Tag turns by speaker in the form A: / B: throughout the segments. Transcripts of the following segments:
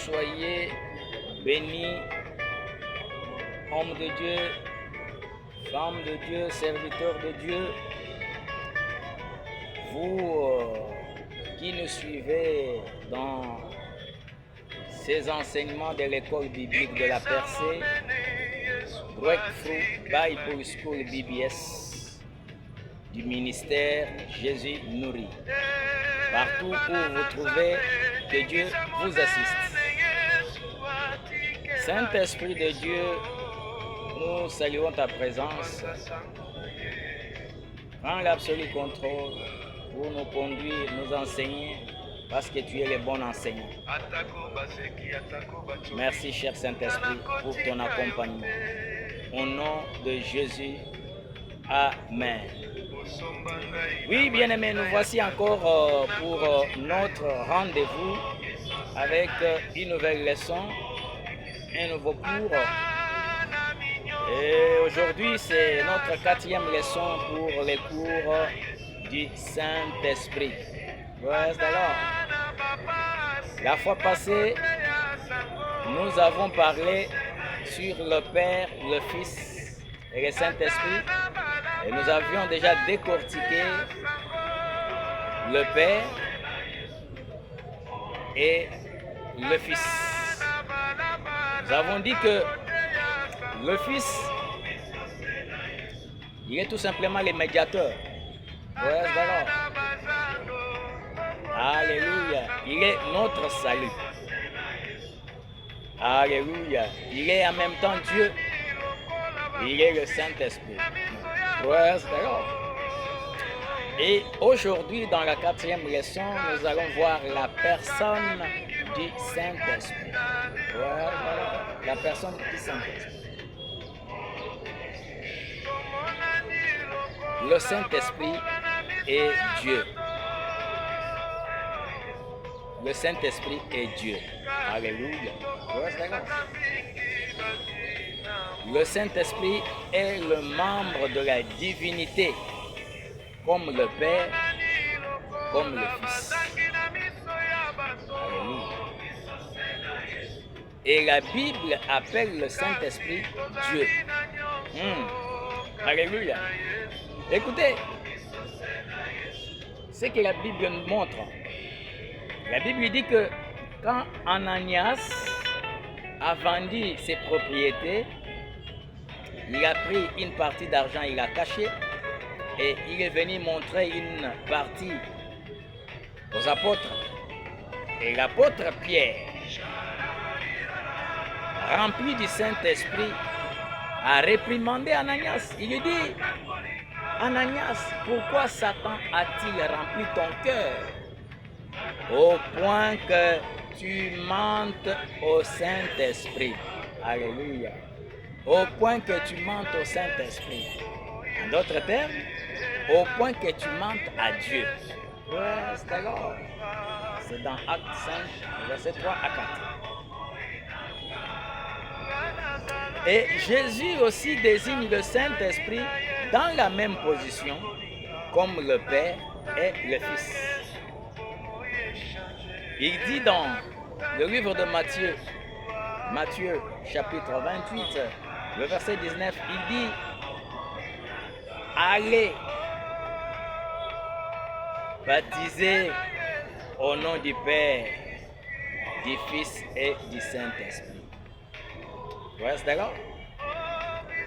A: soyez bénis, hommes de Dieu, femmes de Dieu, serviteurs de Dieu, vous qui nous suivez dans ces enseignements de l'école biblique de la Percée, Breakthrough Bible School BBS du ministère Jésus nourrit. Partout où vous trouvez, que Dieu vous assiste. Saint-Esprit de Dieu, nous saluons ta présence. Prends l'absolu contrôle pour nous conduire, nous enseigner, parce que tu es le bon enseignant. Merci, cher Saint-Esprit, pour ton accompagnement. Au nom de Jésus, Amen. Oui, bien-aimés, nous voici encore pour notre rendez-vous avec une nouvelle leçon, un nouveau cours. Et aujourd'hui, c'est notre 4e leçon pour les cours du Saint-Esprit. Praise the Lord. La fois passée, nous avons parlé sur le Père, le Fils et le Saint-Esprit. Et nous avions déjà décortiqué le Père et le Fils. Nous avons dit que le Fils, il est tout simplement le médiateur. Praise the Lord. Alléluia. Il est notre salut. Alléluia. Il est en même temps Dieu. Il est le Saint-Esprit. Praise the Lord. Et aujourd'hui, dans la 4e leçon, nous allons voir la personne du Saint-Esprit. Praise the Lord. La personne du Saint-Esprit. Le Saint-Esprit est Dieu. Le Saint-Esprit est Dieu. Alléluia. Le Saint-Esprit est le membre de la divinité, comme le Père, comme le Fils. Alléluia. Et la Bible appelle le Saint-Esprit Dieu. Alléluia. Écoutez, ce que la Bible nous montre. La Bible dit que quand Ananias a vendu ses propriétés, il a pris une partie d'argent, il a caché et il est venu montrer une partie aux apôtres. Et l'apôtre Pierre, rempli du Saint-Esprit, a réprimandé Ananias. Il lui dit: Ananias, pourquoi Satan a-t-il rempli ton cœur au point que tu mentes au Saint-Esprit? Alléluia. Au point que tu mentes au Saint-Esprit. En d'autres termes, au point que tu mentes à Dieu. Praise the Lord. C'est dans Acte 5, verset 3 à 4. Et Jésus aussi désigne le Saint-Esprit dans la même position, comme le Père et le Fils. Il dit dans le livre de Matthieu chapitre 28, le verset 19, il dit: allez, baptisez au nom du Père, du Fils et du Saint-Esprit. Praise the Lord.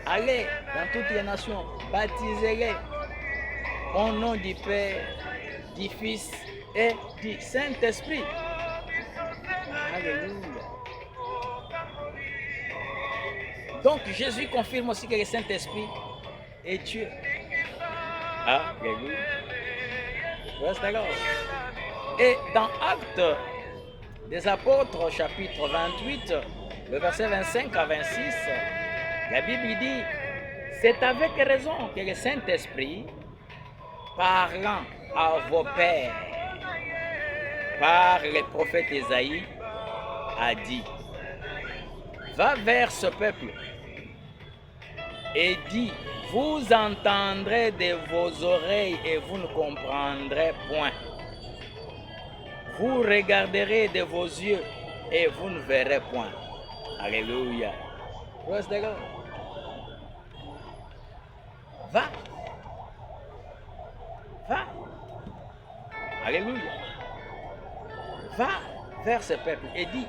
A: Allez dans toutes les nations, baptisez-les au nom du Père, du Fils et du Saint-Esprit. Alléluia. Donc Jésus confirme aussi que le Saint-Esprit est Dieu. Alléluia. Praise the Lord. Et dans Actes des Apôtres, chapitre 28, le verset 25 à 26, la Bible dit: c'est avec raison que le Saint-Esprit, parlant à vos pères par le prophète Ésaïe, a dit: va vers ce peuple et dit: vous entendrez de vos oreilles et vous ne comprendrez point. Vous regarderez de vos yeux et vous ne verrez point. Alléluia. Praise the Lord. Va. Va. Alléluia. Va vers ce peuple et dis.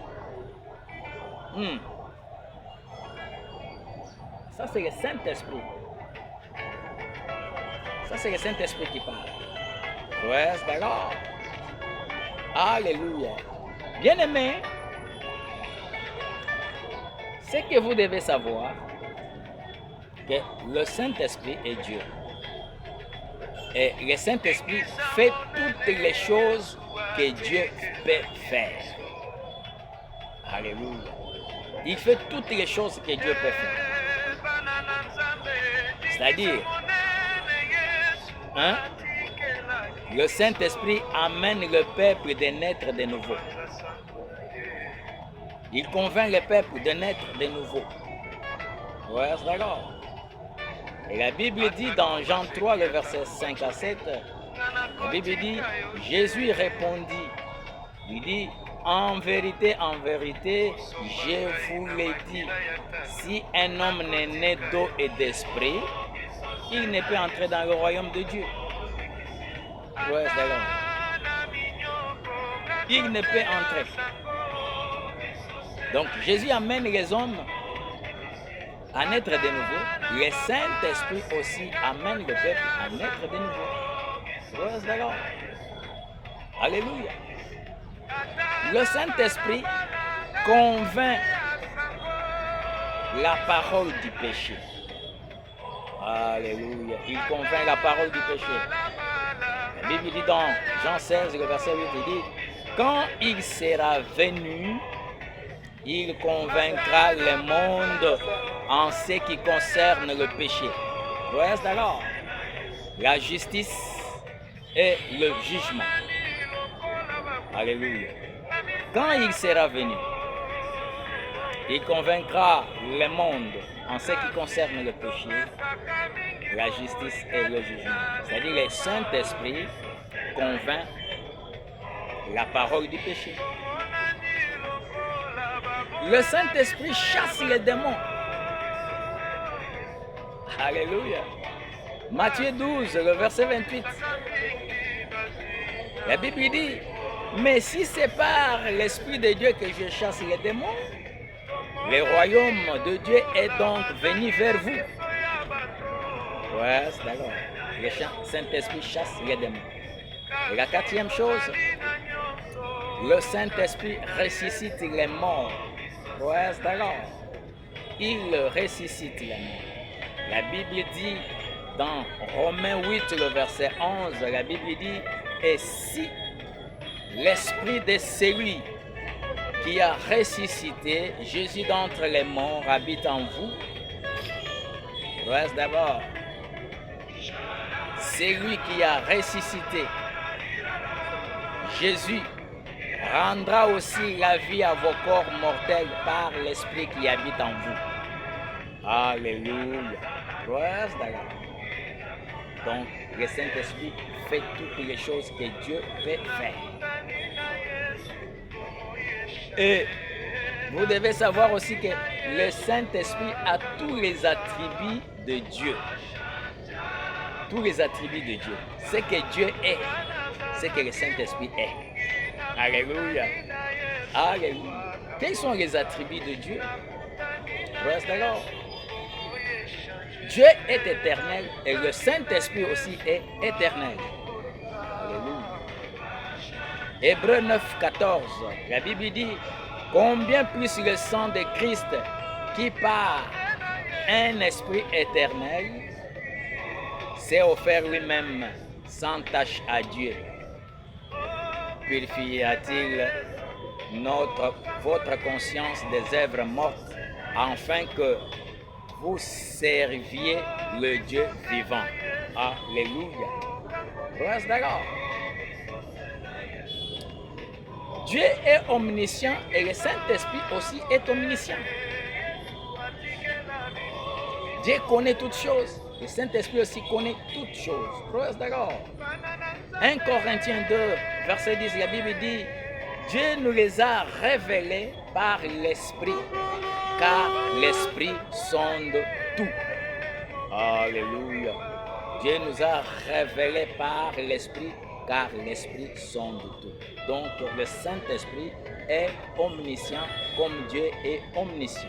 A: Ça, c'est le Saint-Esprit. Ça, c'est le Saint-Esprit qui parle. Praise the Lord. Alléluia. Bien-aimés, c'est que vous devez savoir que le Saint-Esprit est Dieu. Et le Saint-Esprit fait toutes les choses que Dieu peut faire. Alléluia. Il fait toutes les choses que Dieu peut faire. C'est-à-dire, le Saint-Esprit amène le peuple de naître de nouveau. Il convainc le peuple de naître de nouveau. Ouais, c'est d'accord. Et la Bible dit dans Jean 3, le verset 5 à 7, la Bible dit, Jésus répondit, il dit, en vérité, je vous l'ai dit, si un homme n'est né d'eau et d'esprit, il ne peut entrer dans le royaume de Dieu. Ouais, c'est d'accord. Il ne peut entrer. Donc Jésus amène les hommes à naître de nouveau. Le Saint-Esprit aussi amène le peuple à naître de nouveau. Ouais, c'est d'accord. Alléluia. Le Saint-Esprit convainc la parole du péché. Alléluia. Il convainc la parole du péché. La Bible dit dans Jean 16, le verset 8, il dit, quand il sera venu, il convaincra le monde en ce qui concerne le péché. Ouais, d'accord. La justice et le jugement. Alléluia. Quand il sera venu, il convaincra le monde en ce qui concerne le péché, la justice et le jugement. C'est-à-dire le Saint-Esprit convainc la parole du péché. Le Saint-Esprit chasse les démons. Alléluia. Matthieu 12, le verset 28. La Bible dit, mais si c'est par l'Esprit de Dieu que je chasse les démons, le royaume de Dieu est donc venu vers vous. Ouais, c'est d'accord. Le Saint-Esprit chasse les démons. Et la quatrième chose, le Saint-Esprit ressuscite les morts. Ouais, c'est d'accord. Il ressuscite les morts. La Bible dit dans Romains 8, le verset 11, la Bible dit, et si l'esprit de celui qui a ressuscité Jésus d'entre les morts habite en vous, reste d'abord, celui qui a ressuscité Jésus rendra aussi la vie à vos corps mortels par l'esprit qui habite en vous. Alléluia. Reste d'abord. Donc, le Saint-Esprit fait toutes les choses que Dieu peut faire. Et vous devez savoir aussi que le Saint-Esprit a tous les attributs de Dieu. Tous les attributs de Dieu. Ce que Dieu est, ce que le Saint-Esprit est. Alléluia. Alléluia. Quels sont les attributs de Dieu? Reste alors. Dieu est éternel et le Saint-Esprit aussi est éternel. Alléluia. Hébreux 9, 14, la Bible dit, combien plus le sang de Christ qui par un esprit éternel s'est offert lui-même sans tache à Dieu, purifiera-t-il votre conscience des œuvres mortes afin que vous serviez le Dieu vivant. Alléluia. Reste d'accord. Dieu est omniscient et le Saint-Esprit aussi est omniscient. Dieu connaît toutes choses. Le Saint-Esprit aussi connaît toutes choses. Reste d'accord. 1 Corinthiens 2, verset 10, la Bible dit, Dieu nous les a révélés par l'Esprit, car l'Esprit sonde tout. Alléluia. Dieu nous a révélés par l'Esprit, car l'Esprit sonde tout. Donc le Saint-Esprit est omniscient comme Dieu est omniscient.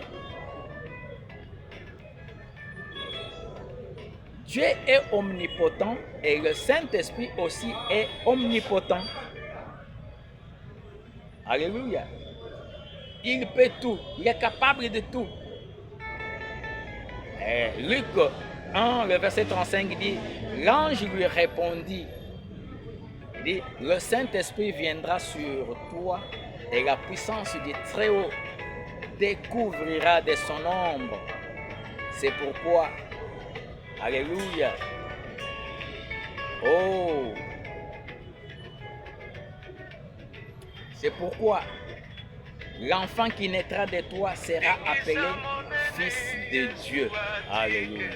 A: Dieu est omnipotent et le Saint-Esprit aussi est omnipotent. Alléluia. Il peut tout, il est capable de tout. Et Luc 1, le verset 35 dit, l'ange lui répondit, il dit, le Saint-Esprit viendra sur toi et la puissance du Très-Haut découvrira de son ombre. C'est pourquoi, alléluia, oh, c'est pourquoi l'enfant qui naîtra de toi sera appelé Fils de Dieu. Alléluia.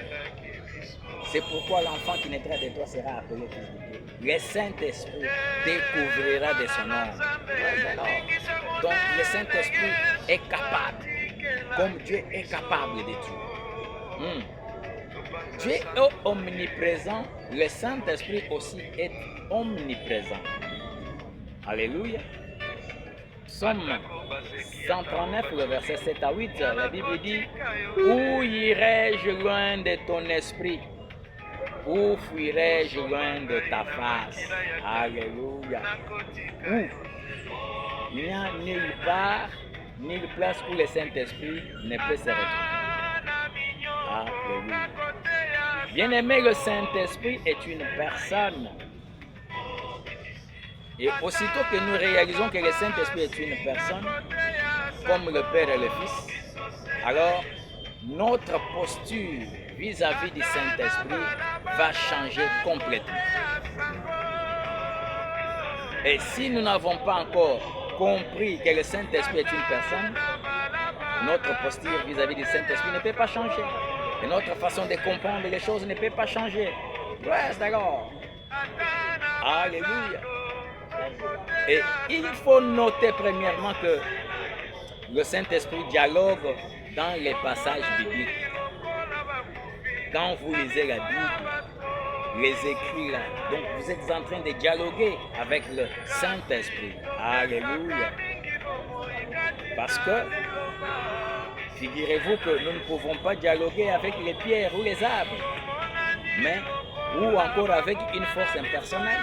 A: C'est pourquoi l'enfant qui naîtra de toi sera appelé Fils de Dieu. Le Saint-Esprit découvrira de son ombre. Donc le Saint-Esprit est capable, comme Dieu est capable de tout. Dieu est omniprésent, le Saint-Esprit aussi est omniprésent. Alléluia. Psaume 139, le verset 7 à 8, la Bible dit, où irai-je loin de ton esprit? Où fuirai-je loin de ta face? Alléluia. Où? Il n'y a nulle part, nulle place où le Saint-Esprit ne peut se retrouver. Alléluia. Bien-aimé, le Saint-Esprit est une personne. Et aussitôt que nous réalisons que le Saint-Esprit est une personne, comme le Père et le Fils, alors notre posture vis-à-vis du Saint-Esprit va changer complètement. Et si nous n'avons pas encore compris que le Saint-Esprit est une personne, notre posture vis-à-vis du Saint-Esprit ne peut pas changer. Et notre façon de comprendre les choses ne peut pas changer. Reste d'accord. Alléluia. Et il faut noter premièrement que le Saint-Esprit dialogue dans les passages bibliques. Quand vous lisez la Bible, les écrits là, donc vous êtes en train de dialoguer avec le Saint-Esprit. Alléluia. Parce que, figurez-vous que nous ne pouvons pas dialoguer avec les pierres ou les arbres, mais, ou encore avec une force impersonnelle,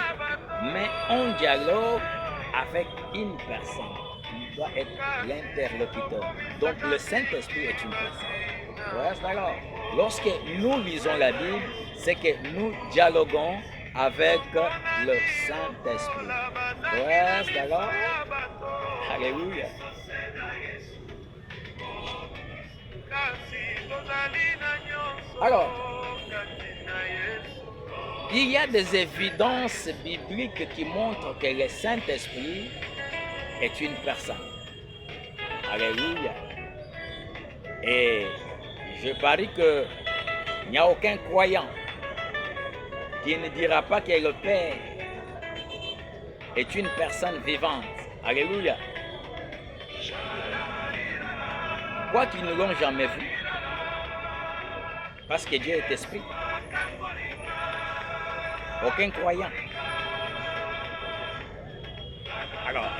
A: mais on dialogue avec une personne. Il doit être l'interlocuteur. Donc le Saint-Esprit est une personne. Ouais, d'accord. Lorsque nous lisons la Bible, c'est que nous dialoguons avec le Saint-Esprit. Ouais, d'accord. Alléluia. Alors, il y a des évidences bibliques qui montrent que le Saint-Esprit est une personne. Alléluia. Et je parie qu'il n'y a aucun croyant qui ne dira pas que le Père est une personne vivante. Alléluia. Quoi qu'ils ne l'ont jamais vu. Parce que Dieu est esprit. Aucun croyant. Alors,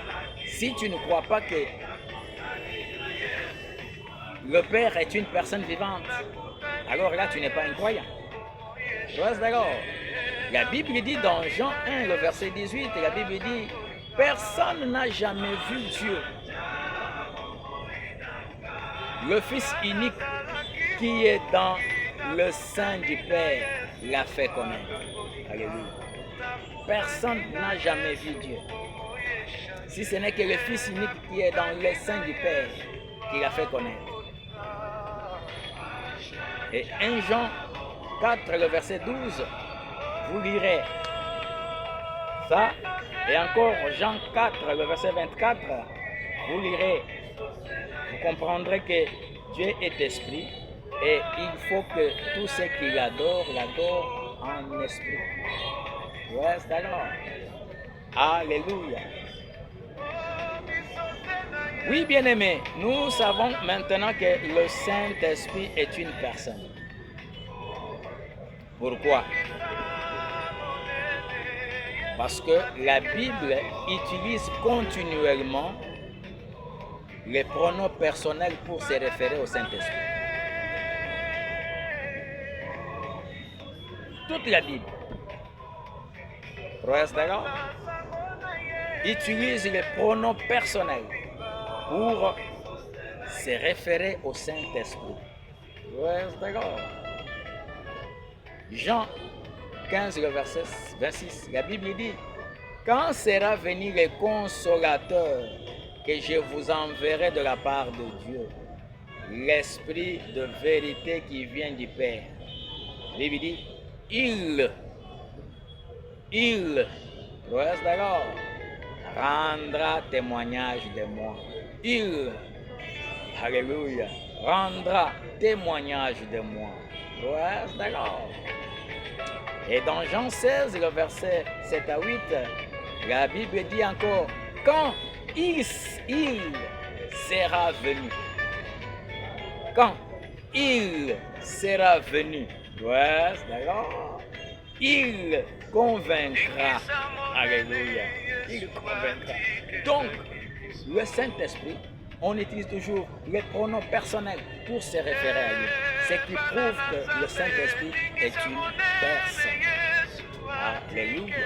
A: si tu ne crois pas que le Père est une personne vivante, alors là, tu n'es pas un croyant. Tu vois, d'accord? La Bible dit dans Jean 1, le verset 18, la Bible dit, personne n'a jamais vu Dieu. Le Fils unique qui est dans le sein du Père l'a fait connaître. Alléluia. Personne n'a jamais vu Dieu. Si ce n'est que le Fils unique qui est dans le sein du Père qui l'a fait connaître. Et 1 Jean 4, le verset 12, vous lirez ça. Et encore Jean 4, le verset 24, vous lirez, vous comprendrez que Dieu est esprit et il faut que tous ceux qui l'adorent en esprit. Ouais, c'est alors. Alléluia. Oui, bien-aimés, nous savons maintenant que le Saint-Esprit est une personne. Pourquoi? Parce que la Bible utilise continuellement les pronoms personnels pour se référer au Saint-Esprit. Toute la Bible, d'accord, utilise les pronoms personnels pour se référer au Saint-Esprit. D'accord. Jean 15, le verset 26, la Bible dit: quand sera venu le consolateur que je vous enverrai de la part de Dieu, l'Esprit de vérité qui vient du Père. La Bible dit: il, d'accord, rendra témoignage de moi. Il, alléluia, rendra témoignage de moi. D'accord. Et dans Jean 16, le verset 7 à 8, la Bible dit encore: quand il sera venu. Quand il sera venu, d'accord, il convaincra. Alléluia. Il convaincra. Donc, le Saint-Esprit, on utilise toujours les pronoms personnels pour se référer à lui. Ce qui prouve que le Saint-Esprit est une personne. Alléluia.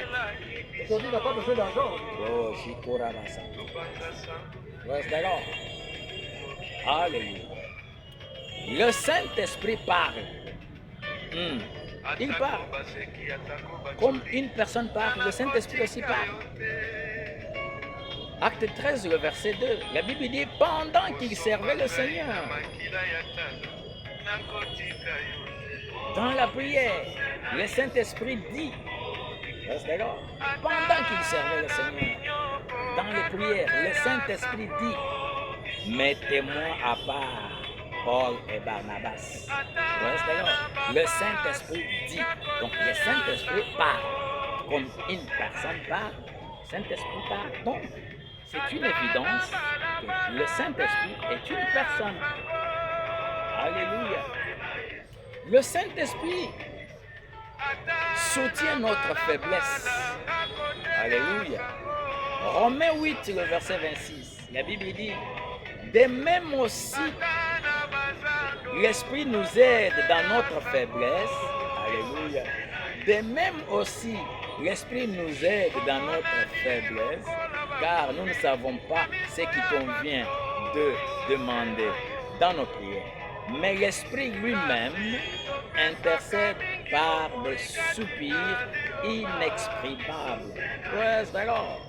B: Aujourd'hui, il n'a pas besoin d'argent.
A: Oh, Shikorabasa. D'accord. Alléluia. Le Saint-Esprit parle. Il parle. Comme une personne parle, le Saint-Esprit aussi parle. Acte 13, le verset 2, la Bible dit: pendant qu'il servait le Seigneur, dans la prière, le Saint-Esprit dit, d'accord, pendant qu'il servait le Seigneur, dans les prières, le Saint-Esprit dit: mettez-moi à part Paul et Barnabas. Le Saint-Esprit dit. Donc le Saint-Esprit parle. Comme une personne parle, le Saint-Esprit parle. Donc c'est une évidence que le Saint-Esprit est une personne. Alléluia. Le Saint-Esprit soutient notre faiblesse. Alléluia. Romains 8, le verset 26, la Bible dit: de même aussi, l'Esprit nous aide dans notre faiblesse. Alléluia. De même aussi, l'Esprit nous aide dans notre faiblesse, car nous ne savons pas ce qui convient de demander dans nos prières. Mais l'Esprit lui-même intercède par des soupirs inexprimables. D'accord.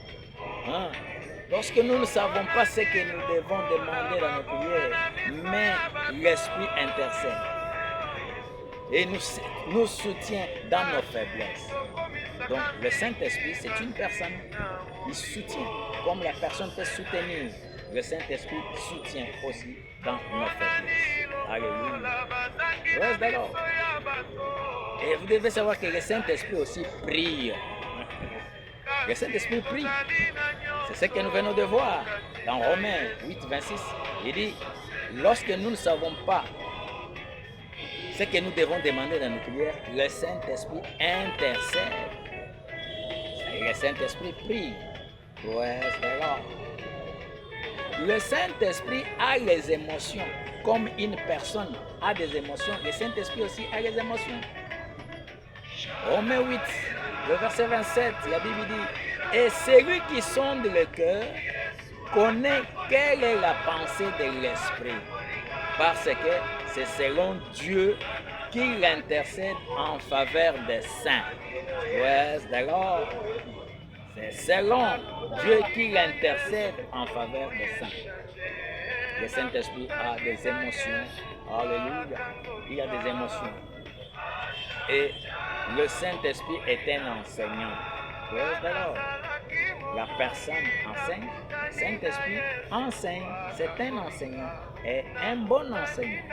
A: Lorsque nous ne savons pas ce que nous devons demander dans nos prières, mais l'Esprit intercède et nous soutient dans nos faiblesses. Donc le Saint-Esprit, c'est une personne qui soutient. Comme la personne peut soutenir, le Saint-Esprit soutient aussi dans nos faiblesses. Alléluia. D'accord. Et vous devez savoir que le Saint-Esprit aussi prie. Le Saint-Esprit prie. C'est ce que nous venons de voir dans Romains 8, 26. Il dit: lorsque nous ne savons pas ce que nous devons demander dans nos prières, le Saint-Esprit intercède. Et le Saint-Esprit prie. D'accord. Le Saint-Esprit a les émotions. Comme une personne a des émotions, le Saint-Esprit aussi a les émotions. Romains 8, le verset 27, la Bible dit: et celui qui sonde le cœur connaît quelle est la pensée de l'Esprit, parce que c'est selon Dieu qu'il intercède en faveur des saints. D'accord. C'est selon Dieu qu'il intercède en faveur des saints. Le Saint-Esprit a des émotions. Alléluia. Il a des émotions. Et le Saint-Esprit est un enseignant. D'accord. La personne enseigne, le Saint-Esprit enseigne, c'est un enseignant et un bon enseignant.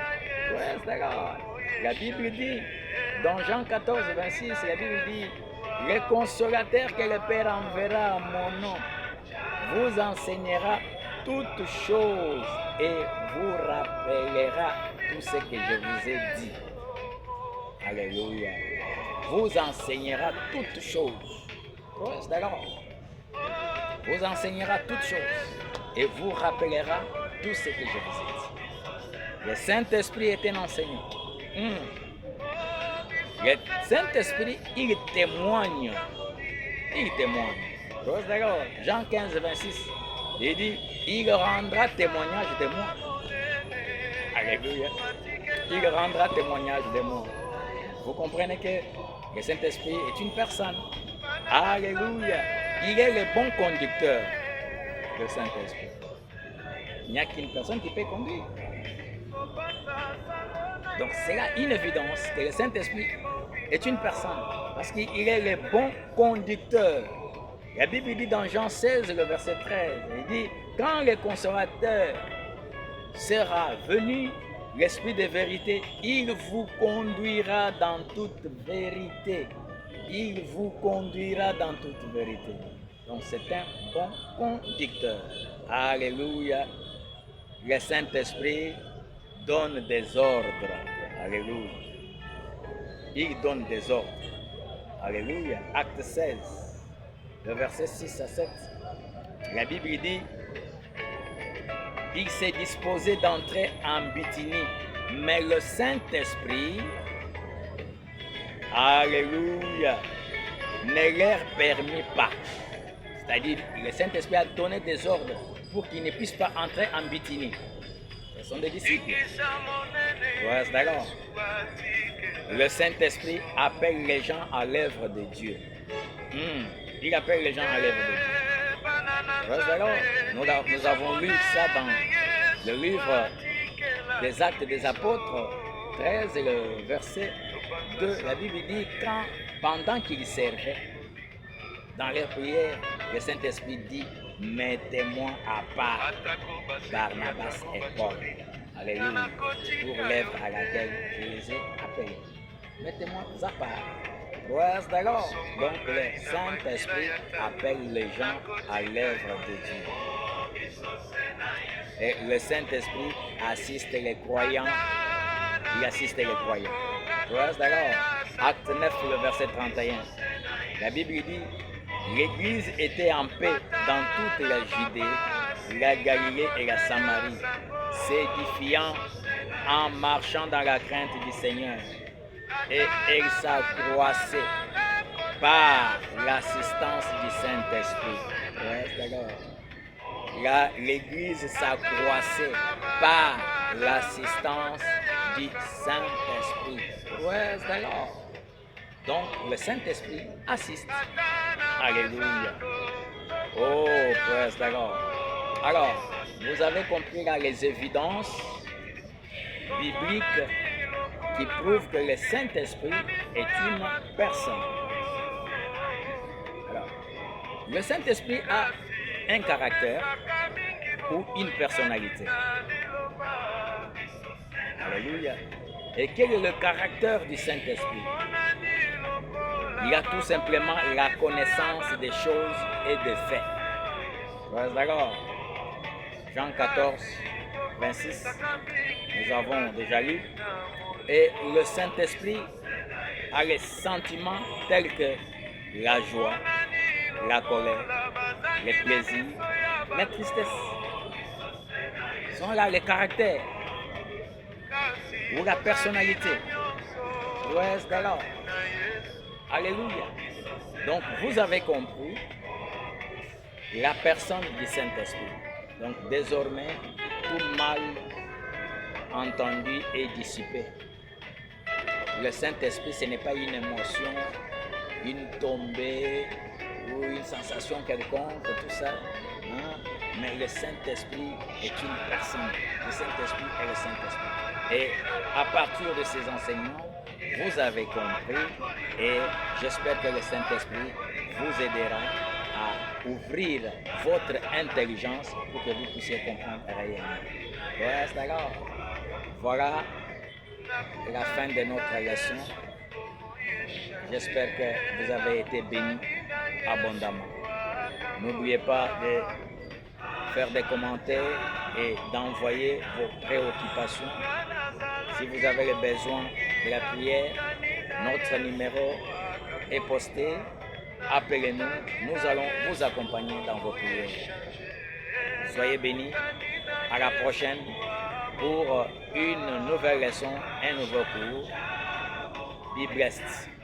A: D'accord. La Bible dit, dans Jean 14, 26, la Bible dit: le consolateur que le Père enverra à mon nom vous enseignera toutes choses et vous rappellera tout ce que je vous ai dit. Alléluia. Vous enseignera toutes choses. Praise the Lord. Vous enseignera toutes choses et vous rappellera tout ce que je vous ai dit. Le Saint-Esprit est un enseignant. Le Saint-Esprit, il témoigne. Il témoigne. Praise the Lord. Jean 15, 26. Il dit, il rendra témoignage de moi. Alléluia. Il rendra témoignage de moi. Vous comprenez que le Saint-Esprit est une personne. Alléluia. Il est le bon conducteur, le Saint-Esprit. Il n'y a qu'une personne qui peut conduire. Donc c'est là une évidence que le Saint-Esprit est une personne. Parce qu'il est le bon conducteur. La Bible dit dans Jean 16, le verset 13, il dit, quand le consolateur sera venu, l'Esprit de vérité, il vous conduira dans toute vérité. Il vous conduira dans toute vérité. Donc c'est un bon conducteur. Alléluia. Le Saint-Esprit donne des ordres. Alléluia. Il donne des ordres. Alléluia. Acte 16, le verset 6 à 7. La Bible dit, il s'est disposé d'entrer en Bithynie, mais le Saint-Esprit, alléluia, ne leur permit pas. C'est-à-dire, le Saint-Esprit a donné des ordres pour qu'ils ne puissent pas entrer en Bithynie. Ce sont des disciples. Ouais, d'accord. Le Saint-Esprit appelle les gens à l'œuvre de Dieu. Il appelle les gens à l'œuvre de Dieu. Ouais, d'accord. Nous avons lu ça dans le livre des Actes des Apôtres, 13, et le verset 2. La Bible dit, pendant qu'ils servaient dans leur prière, le Saint-Esprit dit, mettez-moi à part Barnabas et Paul. Alléluia. Pour l'œuvre à laquelle je les ai appelés. Mettez-moi à part. Praise the Lord. Donc le Saint-Esprit appelle les gens à l'œuvre de Dieu. Et le Saint-Esprit assiste les croyants. Il assiste les croyants. Praise the Lord. Acte 9, le verset 31. La Bible dit, l'Église était en paix dans toute la Judée, la Galilée et la Samarie, s'édifiant en marchant dans la crainte du Seigneur. Et elle s'accroissait par l'assistance du Saint-Esprit. Ouais, d'accord. L'Église s'accroissait par l'assistance du Saint-Esprit. Ouais, d'accord. Donc, le Saint-Esprit assiste. Alléluia. Oh, praise the Lord. Alors, vous avez compris là les évidences bibliques qui prouvent que le Saint-Esprit est une personne. Alors, le Saint-Esprit a un caractère ou une personnalité. Alléluia. Et quel est le caractère du Saint-Esprit? Il a tout simplement la connaissance des choses et des faits. D'accord. Jean 14, 26, nous avons déjà lu. Et le Saint-Esprit a les sentiments tels que la joie, la colère, les plaisirs, la tristesse. Ce sont là les caractères ou la personnalité. Praise the Lord. Alléluia. Donc vous avez compris la personne du Saint-Esprit. Donc désormais, tout mal entendu est dissipé. Le Saint-Esprit, ce n'est pas une émotion, une tombée ou une sensation quelconque, tout ça. Hein? Mais le Saint-Esprit est une personne. Le Saint-Esprit est le Saint-Esprit. Et à partir de ces enseignements, vous avez compris et j'espère que le Saint-Esprit vous aidera à ouvrir votre intelligence pour que vous puissiez comprendre réellement. Ouais, d'accord. Voilà la fin de notre leçon. J'espère que vous avez été bénis abondamment. N'oubliez pas de faire des commentaires et d'envoyer vos préoccupations. Si vous avez le besoin de la prière, notre numéro est posté. Appelez-nous, nous allons vous accompagner dans vos prières. Soyez bénis, à la prochaine pour une nouvelle leçon, un nouveau cours. Be blessed.